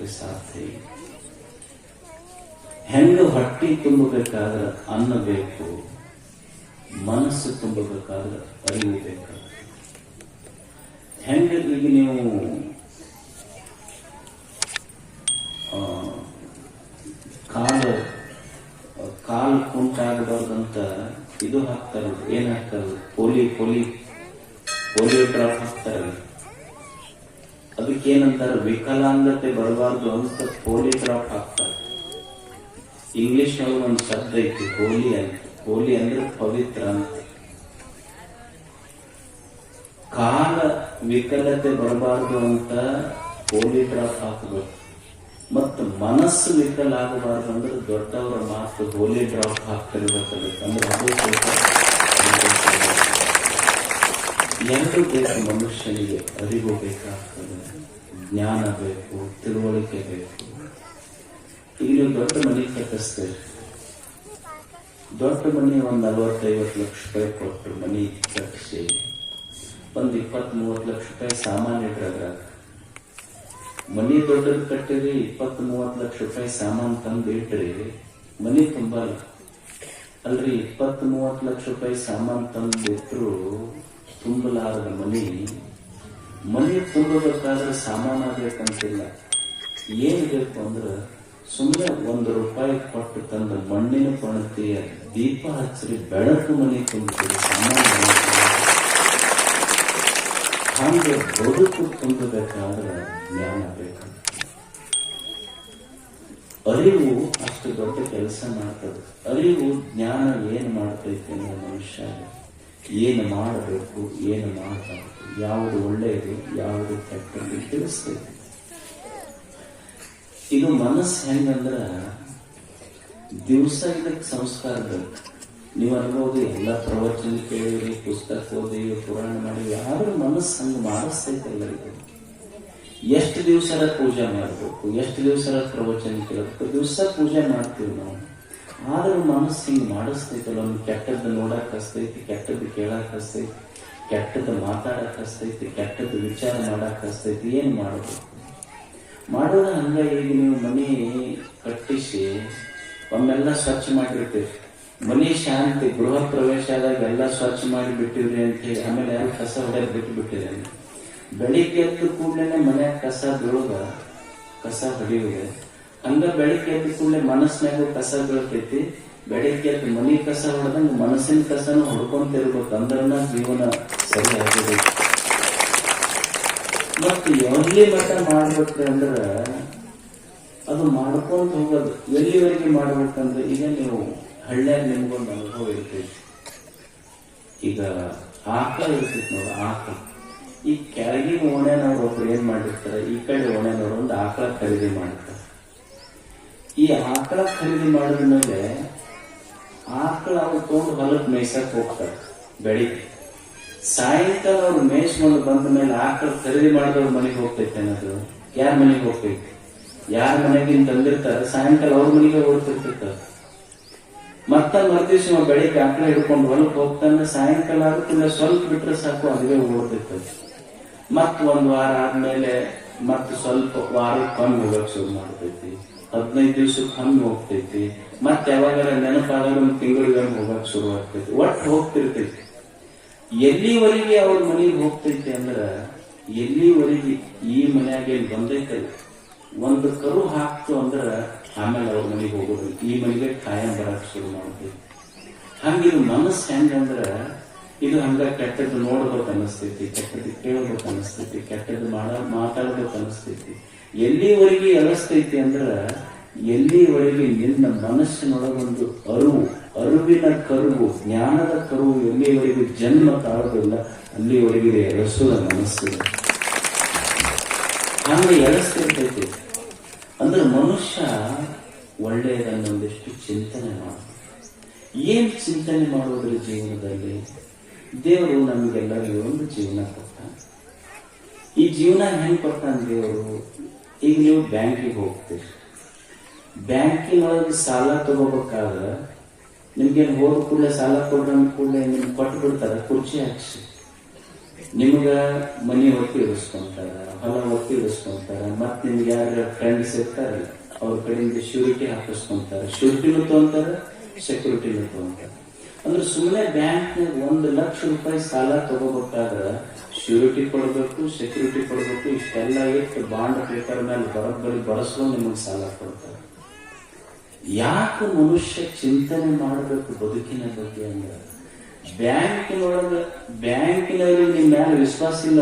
ಮಾಡೋದಕ್ಕೆ ಸಾಧ್ಯ ಇಲ್ಲ. ಹೆಂಗ ಹೊಟ್ಟಿ ತುಂಬಬೇಕಾದ್ರೆ ಅನ್ನ ಬೇಕು, ಮನಸ್ಸು ತುಂಬಬೇಕಾದ್ರೆ ಅರಿವು ಬೇಕಾದ್ರೆ. ಹೆಂಗ ಈಗ ನೀವು ಕಾಲು ಕುಂಟಾಗಬಾರ್ದಂತ ಇದು ಹಾಕ್ತಾರ, ಏನ್ ಹಾಕ್ತಾರ, ಪೋಲಿಯೋ ಡ್ರಾಪ್ ಹಾಕ್ತಾರ. ಅದಕ್ಕೇನಂತಾರ, ವಿಕಲಾಂಗತೆ ಬರಬಾರ್ದು ಅಂತ ಪೋಲಿಯೋ ಡ್ರಾಪ್ ಹಾಕ್ತಾರ. ಇಂಗ್ಲಿಷ್ ನಲ್ಲಿ ಒಂದು ಶಬ್ದ ಐತಿ, ಹೋಲಿ ಅಂತ. ಹೋಲಿ ಅಂದ್ರೆ ಪವಿತ್ರ ಅಂತ. ಕಾಲ ವಿಕಲತೆ ಬರಬಾರ್ದು ಅಂತ ಪೋಲಿಯೋ ಡ್ರಾಪ್ ಹಾಕಬೇಕು. ಮತ್ತು ಮನಸ್ಸು ವಿಕಲ ಆಗಬಾರ್ದು ಅಂದ್ರೆ ದೊಡ್ಡವರ ಮಾತು ಹೋಲಿ ಡ್ರಾಪ್ ಹಾಕ್ತಿರ್ಬೇಕಂದ್ರೆ ಅದು ಸ್ವಲ್ಪ ಎರಡು ಬೇಕು ಮನುಷ್ಯನಿಗೆ. ಅರಿವು ಬೇಕಾಗ್ತದೆ, ಜ್ಞಾನ ಬೇಕು, ತಿಳುವಳಿಕೆ ಬೇಕು. ಈಗ ನೀವು ದೊಡ್ಡ ಮನೆ ಕಟ್ಟಿಸ್ತೇವೆ, ದೊಡ್ಡ ಮನೆ ಒಂದು 40-50 ಲಕ್ಷ ರೂಪಾಯಿ ಕೊಟ್ಟು ಮನೆ ಕಟ್ಟಿಸಿ ಒಂದು 20-30 ಲಕ್ಷ ರೂಪಾಯಿ ಸಾಮಾನು ಇಟ್ರಾಗ ಮನಿ ದೊಡ್ಡದು ಕಟ್ಟಿರಿ, 20-30 ಲಕ್ಷ ರೂಪಾಯಿ ಸಾಮಾನು ತಂದು ಇಟ್ರಿ, ಮನಿ ತುಂಬಲ್ಲ. ಅಲ್ರಿ 20-30 ಲಕ್ಷ ರೂಪಾಯಿ ಸಾಮಾನು ತಂದು ಇಟ್ಟರು ತುಂಬಲಾರದ ಮನಿ ತುಂಬಬೇಕಾದ್ರೆ ಸಾಮಾನು ಆಗ್ಬೇಕಂತಿಲ್ಲ. ಏನ್ ಬೇಕು ಅಂದ್ರೆ ಸುಮ್ಮನೆ ₹1 ಕೊಟ್ಟು ತಂದ ಮಣ್ಣಿನ ಪಣತಿಯ ದೀಪ ಹಚ್ಚರಿ, ಬೆಳಕು ಮನೆ ತುಂಬ್ತೀರಿ, ಸಾಮಾನು. ಹಂಗೆ ಬದುಕು ತುಂಬಬೇಕಾದ್ರೆ ಜ್ಞಾನ ಬೇಕು. ಅರಿವು ಅಷ್ಟು ದೊಡ್ಡ ಕೆಲಸ ಮಾಡ್ತದೆ. ಅರಿವು ಜ್ಞಾನ ಏನ್ ಮಾಡ್ತೈತೆ ಅಂದ್ರೆ ಮನುಷ್ಯ ಏನು ಮಾಡಬೇಕು, ಏನು ಮಾಡಬಾರ್ದು, ಯಾವುದು ಒಳ್ಳೆಯದು, ಯಾವುದು ಕೆಟ್ಟದ್ದು ತಿಳಿಸ್ತೈತೆ. ಇದು ಮನಸ್ಸು ಹೆಂಗಂದ್ರ ದಿವಸ ಇದಕ್ಕೆ ಸಂಸ್ಕಾರ ಬೇಕು. ನೀವು ಅನ್ಬೋದು ಎಲ್ಲ ಪ್ರವಚನ ಕೇಳಿರಿ, ಪುಸ್ತಕ ಓದಿ, ಪುರಾಣ ಮಾಡಿ, ಯಾರು ಮನಸ್ಸು ಹಂಗ ಮಾಡಿಸ್ತೈತಲ್ಲ. ಇದು ಎಷ್ಟು ದಿವಸ ಪೂಜೆ ಮಾಡಬೇಕು, ಎಷ್ಟು ದಿವಸ ಪ್ರವಚನ ಕೇಳಬೇಕು, ದಿವಸ ಪೂಜೆ ಮಾಡ್ತೀವಿ ನಾವು. ಆದ್ರೂ ಮನಸ್ಸು ಹಿಂಗ್ ಮಾಡಿಸ್ತೈತಲ್ಲ. ಒಂದು ಕೆಟ್ಟದ್ದು ನೋಡಕ್ ಹಸ್ತೈತಿ, ಕೆಟ್ಟದ್ದು ಕೇಳಕ್ ಹಸ್ತೈತಿ, ಕೆಟ್ಟದ್ದು ಮಾತಾಡಕ್ ಹಸ್ತೈತಿ, ಕೆಟ್ಟದ್ದು ವಿಚಾರ ಮಾಡಕ್ ಹಸ್ತೈತಿ. ಏನ್ ಮಾಡಬೇಕು? ಮಾಡೋದ ಹಂಗ. ಈಗ ನೀವು ಮನೆ ಕಟ್ಟಿಸಿ ಒಮ್ಮೆಲ್ಲ ಸ್ವಚ್ಛ ಮಾಡಿರ್ತೀವಿ, ಮನೆ ಶಾಂತಿ, ಗೃಹ ಪ್ರವೇಶ ಆದಾಗ ಎಲ್ಲ ಸ್ವಚ್ಛ ಮಾಡಿ ಬಿಟ್ಟಿವ್ರಿ ಅಂತ ಹೇಳಿ ಆಮೇಲೆ ಯಾರು ಕಸ ಹೊಡೆಯೋದು ಬಿಟ್ಟು ಬಿಟ್ಟಿದ್ದಾರೆ. ಬೆಳಿಗ್ಗೆ ಎದ್ದು ಕೂಡಲೇ ಮನ್ಯಾಗ ಕಸ ಬೀಳೋದ, ಕಸ ಹೊಡೆಯುವುದೇ ಹಂಗ. ಬೆಳಿಗ್ಗೆ ಎದ್ದು ಕೂಡಲೇ ಮನಸ್ಸಿನಾಗ ಕಸ ಬೀಳ್ತೈತಿ. ಬೆಳಿಗ್ಗೆ ಎದ್ದು ಮನಿ ಕಸ ಹೊಡೆದಂಗ ಮನಸ್ಸಿನ ಕಸನು ಹೊಡ್ಕೊಂತಿರ್ಬೇಕು, ಅಂದ್ರನ ಜೀವನ ಸರಿ ಆಗಬೇಕು. ಮತ್ತು ಎಲ್ಲಿ ಮಟ್ಟ ಮಾಡ್ಬೇಕ್ರಿ ಅಂದ್ರ ಅದು ಮಾಡ್ಕೊಂತ ಹೋಗೋದು. ಎಲ್ಲಿವರೆಗೆ ಮಾಡ್ಬೇಕಂದ್ರೆ ಈಗ ನೀವು ಹಳ್ಳ್ಯಾಗ ನಿಮ್ಗೊಂದು ಅನುಭವ ಇರ್ತೈತಿ. ಈಗ ಆಕಳ ಇರ್ತೈತಿ ನೋಡ, ಆಕಳ. ಈ ಕೆಳಗಿನ ಓಣ್ಯಾನವ್ರು ಒಬ್ರು ಏನ್ ಮಾಡಿರ್ತಾರೆ, ಈ ಕಡೆ ಓಣ್ಯಾನವ್ರು ಒಂದು ಆಕಳ ಖರೀದಿ ಮಾಡ್ತಾರೆ. ಈ ಆಕಳ ಖರೀದಿ ಮಾಡಿದ ಮೇಲೆ ಆಕಳ ಅವ್ರು ತಗೊಂಡು ಹೊಲಕ್ಕೆ ಮೇಯ್ಸಕ್ ಹೋಗ್ತಾರೆ. ಬೆಳಿಗ್ಗೆ ಸಾಯಂಕಾಲ ಅವ್ರು ಮೇಯ್ಸ್ಕೊಂಡು ಬಂದ ಮೇಲೆ ಆಕಳ ಖರೀದಿ ಮಾಡಿದವ್ರ ಮನೆಗೆ ಹೋಗ್ತೈತೆ ಅನ್ನೋದು. ಯಾರ ಮನೆಗೆ ಹೋಗ್ತೈತಿ? ಯಾರ ಮನೆಗಿಂತ ತಂದಿರ್ತಾರೆ, ಸಾಯಂಕಾಲ ಅವ್ರ ಮನೆಗೆ ಓಡ್ತಿರ್ತಿರ್ತಾರೆ. ಮತ್ತ ಮರ್ದಿವ್ಸ ಬೆಳಿಗ್ಗೆ ಆಕಳ ಹಿಡ್ಕೊಂಡು ಹೊಲಕ್ಕೆ ಹೋಗ್ತಾನೆ. ಸಾಯಂಕಾಲ ಆಗುತ್ತಿಲ್ಲ, ಸ್ವಲ್ಪ ಬಿಟ್ರೆ ಸಾಕು, ಅದುವೇ ಓಡ್ತಿರ್ತದೆ. ಮತ್ ಒಂದ್ ವಾರ ಆದ್ಮೇಲೆ ಮತ್ ಸ್ವಲ್ಪ ವಾರಕ್ಕೆ ಕಮ್ಮಿ ಹೋಗಕ್ ಶುರು ಮಾಡ್ತೈತಿ, 15 ದಿವ್ಸಕ್ಕೆ ಕಮ್ಮಿ ಹೋಗ್ತೈತಿ. ಮತ್ ಯಾವಾಗಾರ ನೆನಪಾದಾಗ ಒಂದು ತಿಂಗಳಿಗೆ ಹೋಗಕ್ ಶುರು ಆಗ್ತೈತಿ. ಒಟ್ಟು ಹೋಗ್ತಿರ್ತೈತಿ. ಎಲ್ಲಿವರೆಗೆ ಅವ್ರ ಮನೆಗೆ ಹೋಗ್ತೈತಿ ಅಂದ್ರ, ಎಲ್ಲಿವರೆಗೆ ಈ ಮನ್ಯಾಗ ಏನ್ ಬಂದೈತಲ್ಲ, ಒಂದು ಕರು ಹಾಕ್ತು ಅಂದ್ರ ಆಮೇಲೆ ಅವ್ರ ಮನೆಗೆ ಹೋಗೋದು, ಈ ಮನೆಗೆ ಕಾಯಂ ಬರಕ್ ಶುರು ಮಾಡ್ತೈತಿ. ಹಂಗಿದು ಮನಸ್ಸು ಹೆಂಗಂದ್ರ, ಇದು ಹಂಗ ಕೆಟ್ಟದ್ದು ನೋಡ್ಬೇಕು ಅನಿಸ್ತೈತಿ, ಕೆಟ್ಟದ್ದು ಕೇಳ್ಬೇಕು ಅನಿಸ್ತೈತಿ, ಕೆಟ್ಟದ್ದು ಮಾತಾಡ್ಬೇಕು ಅನಿಸ್ತೈತಿ. ಎಲ್ಲಿವರೆಗೆ ಅನಿಸ್ತೈತಿ ಅಂದ್ರ, ಎಲ್ಲಿವರೆಗೆ ನಿನ್ನ ಮನಸ್ಸಿನೊಳಗೊಂದು ಅರಿವಿನ ಕರುವು, ಜ್ಞಾನದ ಕರುವು ಎಲ್ಲಿವರೆಗೆ ಜನ್ಮ ತಾಳೋದಿಲ್ಲ, ಅಲ್ಲಿವರೆಗೆ ಎಳಸೋದ ಮನಸ್ಸು. ಹಂಗೆ ಎಳಸ್ತಿರ್ತೈತಿ. ಅಂದ್ರೆ ಮನುಷ್ಯ ಒಳ್ಳೆಯದನ್ನೊಂದಿಷ್ಟು ಚಿಂತನೆ ಮಾಡ. ಏನ್ ಚಿಂತನೆ ಮಾಡೋದ್ರಿ ಜೀವನದಲ್ಲಿ? ದೇವರು ನಮಗೆಲ್ಲರಿಗೂ ಒಂದು ಜೀವನ ಕೊಟ್ಟ. ಈ ಜೀವನ ಹೆಂಗ್ ಕೊಟ್ಟಾನ ದೇವರು? ಈಗ ನೀವು ಬ್ಯಾಂಕಿಗೆ ಹೋಗ್ತೀರಿ, ಬ್ಯಾಂಕಿನೊಳಗೆ ಸಾಲ ತಗೋಬೇಕಾದ್ರೆ ನಿಮ್ಗೇನು ಹೋದ ಕೂಡಲೇ ಸಾಲ ಕೊಡ್ರ ಕೂಡಲೇ ನಿಮ್ಗೆ ಕೊಟ್ಟು ಬಿಡ್ತಾರ ಕುರ್ಚಿ ಹಾಕ್ಸಿ. ನಿಮ್ಗ ಮನಿ ಒತ್ತಿ ಇಡಿಸ್ಕೊಂತಾರ, ಹೊಲ ಒತ್ತಿ ಇಡಿಸ್ಕೊಂತಾರ, ಮತ್ ನಿಮ್ಗೆ ಯಾರ ಫ್ರೆಂಡ್ಸ್ ಇರ್ತಾರಲ್ಲ ಅವ್ರ ಕಡೆಯಿಂದ ಶ್ಯೂರಿಟಿ ಹಾಕಿಸ್ಕೊಂತಾರ, ಶ್ಯೂರಿಟಿನೂ ತಗೊಂತಾರ, ಸೆಕ್ಯೂರಿಟಿನೂ ತಗೊಂತಾರ. ಅಂದ್ರೆ ಸುಮ್ಮನೆ ಬ್ಯಾಂಕ್ನಾಗ 1,00,000 ರೂಪಾಯಿ ಸಾಲ ತಗೋಬೇಕಾದ್ರ ಶ್ಯೂರಿಟಿ ಕೊಡ್ಬೇಕು, ಸೆಕ್ಯೂರಿಟಿ ಕೊಡ್ಬೇಕು, ಇಷ್ಟೆಲ್ಲ ಇಟ್ಟು ಬಾಂಡ್ ಪೇಪರ್ ಮೇಲೆ ಬರೋಬ್ಬರಿ ಬರೆಸ್ಕೊಂಡು ನಿಮಗೆ ಸಾಲ ಕೊಡ್ತಾರೆ. ಯಾಕೆ ಮನುಷ್ಯ ಚಿಂತನೆ ಮಾಡಬೇಕು ಬದುಕಿನ ಬಗ್ಗೆ ಅಂದ್ರೆ ಬ್ಯಾಂಕಿನೊಳಗೆ ಬ್ಯಾಂಕಿನಲ್ಲಿ ನಿಮ್ಮ ಮ್ಯಾಲ ವಿಶ್ವಾಸ ಇಲ್ಲ.